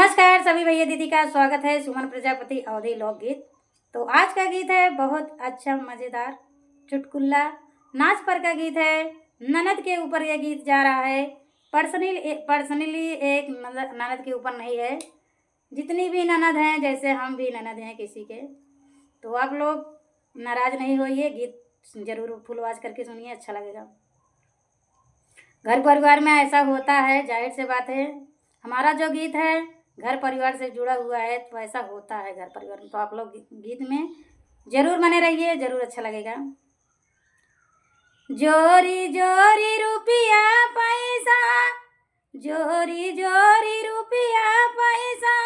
नमस्कार सभी भैया दीदी का स्वागत है सुमन प्रजापति अवधी लोकगीत। तो आज का गीत है बहुत अच्छा मज़ेदार चुटकुला नाच पर का गीत है। ननद के ऊपर यह गीत जा रहा है। पर्सनली एक ननद के ऊपर नहीं है, जितनी भी ननद हैं, जैसे हम भी ननद हैं किसी के, तो आप लोग नाराज़ नहीं होइए। गीत ज़रूर फुल आवाज़ करके सुनिए, अच्छा लगेगा। घर परिवार में ऐसा होता है, जाहिर सी बात है। हमारा जो गीत है घर परिवार से जुड़ा हुआ है, तो ऐसा होता है घर परिवार में। तो आप लोग गीत में ज़रूर बने रहिए, ज़रूर अच्छा लगेगा। जोरी जोरी रुपया पैसा, जोरी जोरी रुपया पैसा,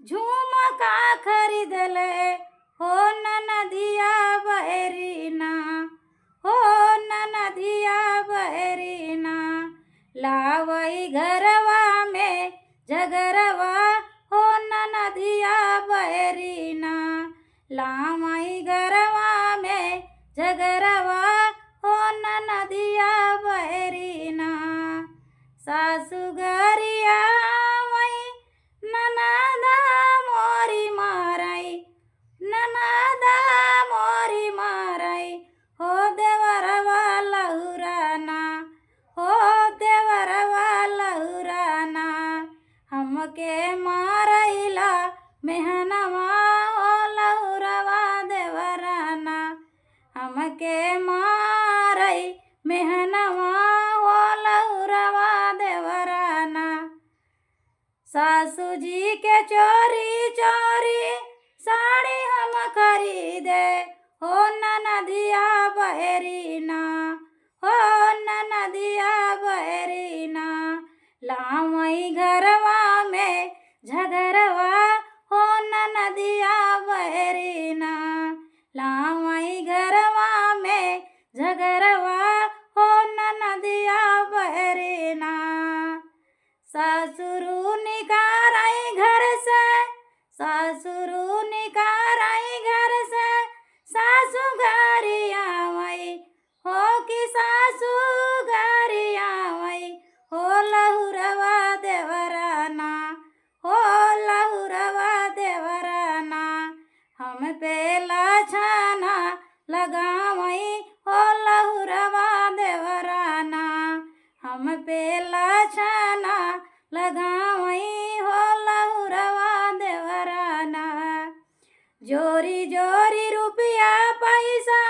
झुमका खरीद ले हो ननदिया बहरीना, हो ननदिया बहरीना, लावई घरवा में झगरवा हो ननदिया बहरीना, लामई घरवा में झगरवा हो ननदिया बहरीना, सासु गरिया मई ननदा मोरी मारई, ननदा मोरी मारई, हो देवरवा लहुराना, हो देवरवा लहुराना, हमके मारैला मेहनवा हो लहुरवा देवराना, हमके मारई मेहनवा हो लहुरवा देवराना, सासू जी के चोरी चोरी साड़ी हम खरीदे हो ननदिया बहरीना, हो ननदिया बहरीना, लामई घरवा में झगरवा हो ननदिया बहरीना, लामई घरवा में झगरवा हो ननदिया बहरीना, सासुरु निकारई घर से, सासुरु निकारई घर से, सासु गरिया मई हो कि सासु गरिया मई, हो लहुरवा देवराना, हो लहुरवा देवराना, हम पे लाछाना लगावई हो लहुरवा देवराना, हम पे लाछाना लगावई हो लहुरवा देवराना, जोरी जोरी रुपया पैसा,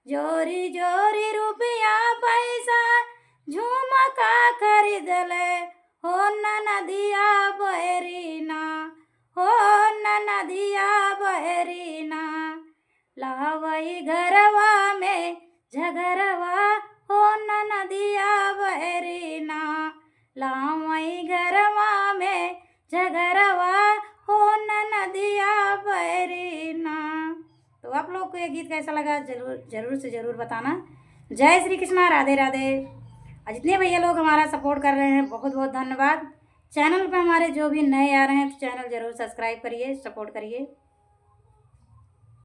जोरी जोरी रुपया पैसा, झुमका खरीद ले हो ननदिया बहरीना, हो ननदिया बहरीना, लावई घरवा में झगरवा हो ननदिया बहरीना, लावई घरवा में झगरवा हो ननदिया बहरीना। तो आप लोग को ये गीत कैसा लगा जरूर से ज़रूर बताना। जय श्री कृष्णा, राधे राधे। और जितने भैया लोग हमारा सपोर्ट कर रहे हैं, बहुत बहुत धन्यवाद। चैनल पे हमारे जो भी नए आ रहे हैं, तो चैनल ज़रूर सब्सक्राइब करिए, सपोर्ट करिए।